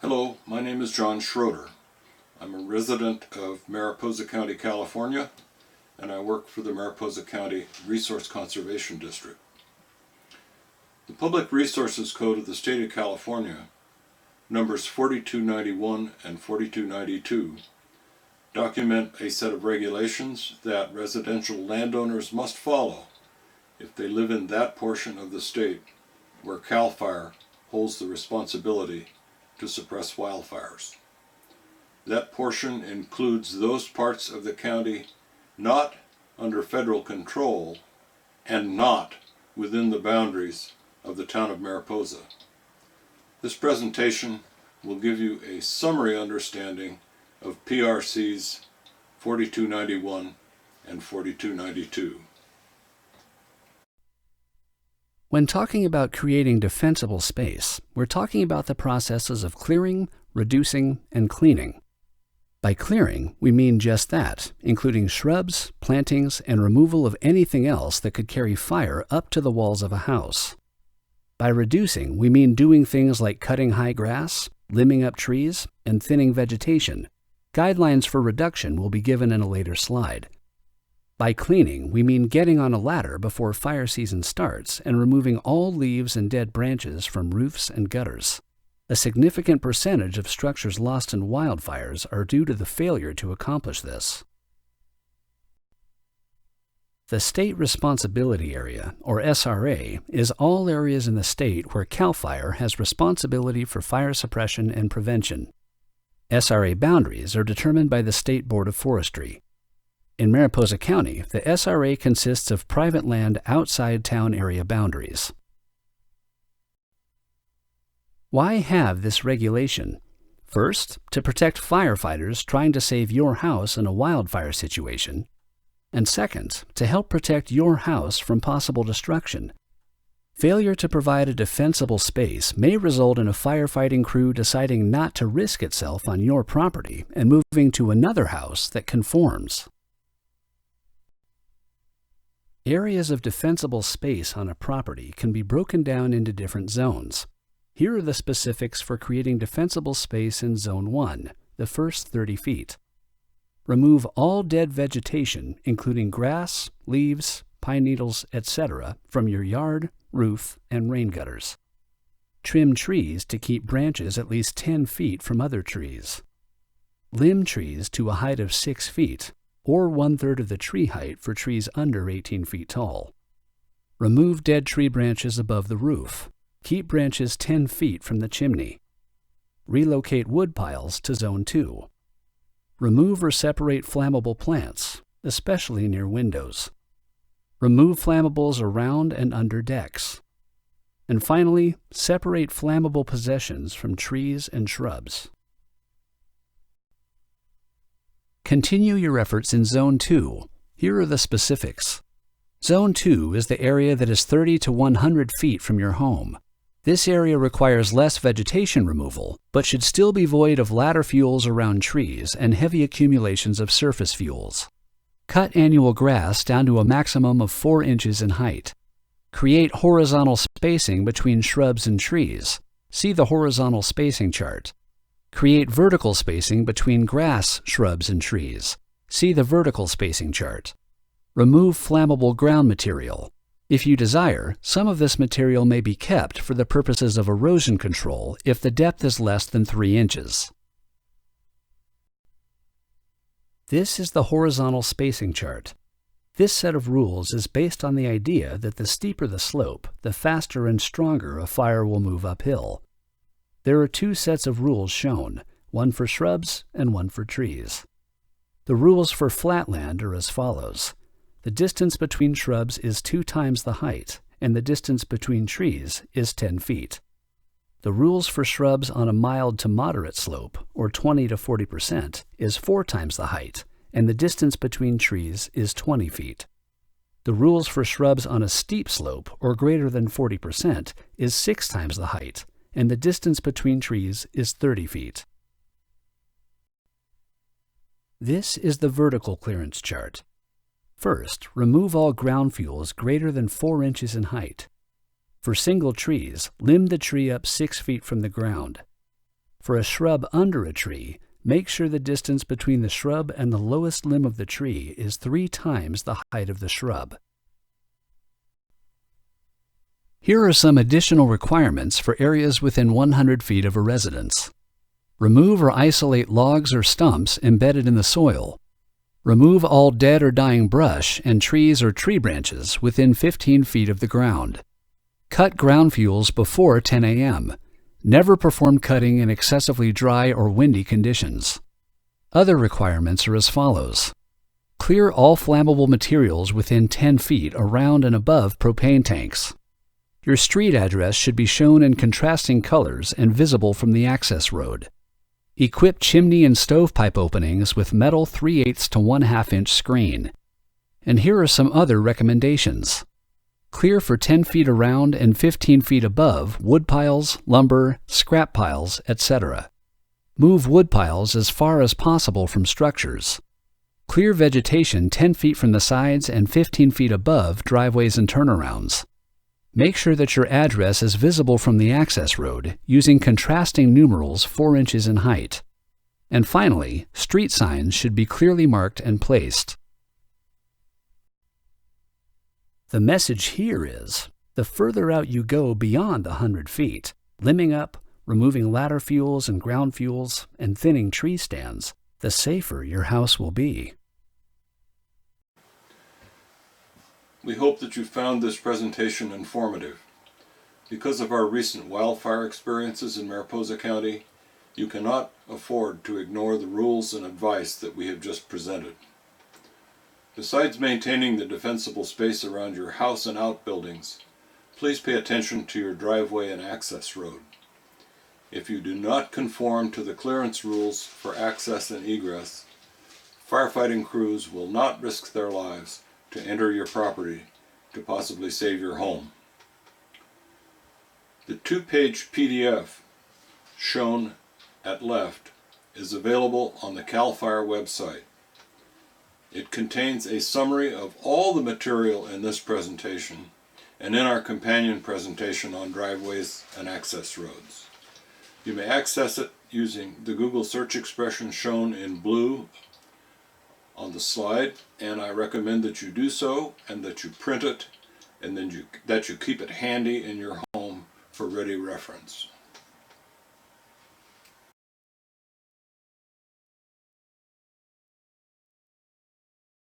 Hello, my name is John Schroeder. I'm a resident of Mariposa County, California, and I work for the Mariposa County Resource Conservation District. The Public Resources Code of the State of California, numbers 4291 and 4292, document a set of regulations that residential landowners must follow if they live in that portion of the state where CAL FIRE holds the responsibility to suppress wildfires. That portion includes those parts of the county not under federal control and not within the boundaries of the town of Mariposa. This presentation will give you a summary understanding of PRCs 4291 and 4292. When talking about creating defensible space, we're talking about the processes of clearing, reducing, and cleaning. By clearing, we mean just that, including shrubs, plantings, and removal of anything else that could carry fire up to the walls of a house. By reducing, we mean doing things like cutting high grass, limbing up trees, and thinning vegetation. Guidelines for reduction will be given in a later slide. By cleaning, we mean getting on a ladder before fire season starts and removing all leaves and dead branches from roofs and gutters. A significant percentage of structures lost in wildfires are due to the failure to accomplish this. The State Responsibility Area, or SRA, is all areas in the state where CAL FIRE has responsibility for fire suppression and prevention. SRA boundaries are determined by the State Board of Forestry. In Mariposa County, the SRA consists of private land outside town area boundaries. Why have this regulation? First, to protect firefighters trying to save your house in a wildfire situation. And second, to help protect your house from possible destruction. Failure to provide a defensible space may result in a firefighting crew deciding not to risk itself on your property and moving to another house that conforms. Areas of defensible space on a property can be broken down into different zones. Here are the specifics for creating defensible space in Zone 1, the first 30 feet. Remove all dead vegetation, including grass, leaves, pine needles, etc., from your yard, roof, and rain gutters. Trim trees to keep branches at least 10 feet from other trees. Limb trees to a height of 6 feet, or 1/3 of the tree height for trees under 18 feet tall. Remove dead tree branches above the roof. Keep branches 10 feet from the chimney. Relocate wood piles to Zone 2. Remove or separate flammable plants, especially near windows. Remove flammables around and under decks. And finally, separate flammable possessions from trees and shrubs. Continue your efforts in Zone 2. Here are the specifics. Zone 2 is the area that is 30 to 100 feet from your home. This area requires less vegetation removal, but should still be void of ladder fuels around trees and heavy accumulations of surface fuels. Cut annual grass down to a maximum of 4 inches in height. Create horizontal spacing between shrubs and trees. See the horizontal spacing chart. Create vertical spacing between grass, shrubs, and trees. See the vertical spacing chart. Remove flammable ground material. If you desire, some of this material may be kept for the purposes of erosion control if the depth is less than 3 inches. This is the horizontal spacing chart. This set of rules is based on the idea that the steeper the slope, the faster and stronger a fire will move uphill. There are 2 sets of rules shown, one for shrubs and one for trees. The rules for flatland are as follows. The distance between shrubs is 2 times the height, and the distance between trees is 10 feet. The rules for shrubs on a mild to moderate slope, or 20 to 40%, is 4 times the height, and the distance between trees is 20 feet. The rules for shrubs on a steep slope, or greater than 40%, is 6 times the height, and the distance between trees is 30 feet. This is the vertical clearance chart. First, remove all ground fuels greater than 4 inches in height. For single trees, limb the tree up 6 feet from the ground. For a shrub under a tree, make sure the distance between the shrub and the lowest limb of the tree is 3 times the height of the shrub. Here are some additional requirements for areas within 100 feet of a residence. Remove or isolate logs or stumps embedded in the soil. Remove all dead or dying brush and trees or tree branches within 15 feet of the ground. Cut ground fuels before 10 a.m. Never perform cutting in excessively dry or windy conditions. Other requirements are as follows. Clear all flammable materials within 10 feet around and above propane tanks. Your street address should be shown in contrasting colors and visible from the access road. Equip chimney and stovepipe openings with metal 3/8 to 1/2 inch screen. And here are some other recommendations. Clear for 10 feet around and 15 feet above wood piles, lumber, scrap piles, etc. Move wood piles as far as possible from structures. Clear vegetation 10 feet from the sides and 15 feet above driveways and turnarounds. Make sure that your address is visible from the access road using contrasting numerals 4 inches in height. And finally, street signs should be clearly marked and placed. The message here is, the further out you go beyond the 100 feet, limbing up, removing ladder fuels and ground fuels, and thinning tree stands, the safer your house will be. We hope that you found this presentation informative. Because of our recent wildfire experiences in Mariposa County, you cannot afford to ignore the rules and advice that we have just presented. Besides maintaining the defensible space around your house and outbuildings, please pay attention to your driveway and access road. If you do not conform to the clearance rules for access and egress, firefighting crews will not risk their lives to enter your property to possibly save your home. The 2-page PDF shown at left is available on the CAL FIRE website. It contains a summary of all the material in this presentation and in our companion presentation on driveways and access roads. You may access it using the Google search expression shown in blue on the slide, and I recommend that you do so and that you print it and then that you keep it handy in your home for ready reference.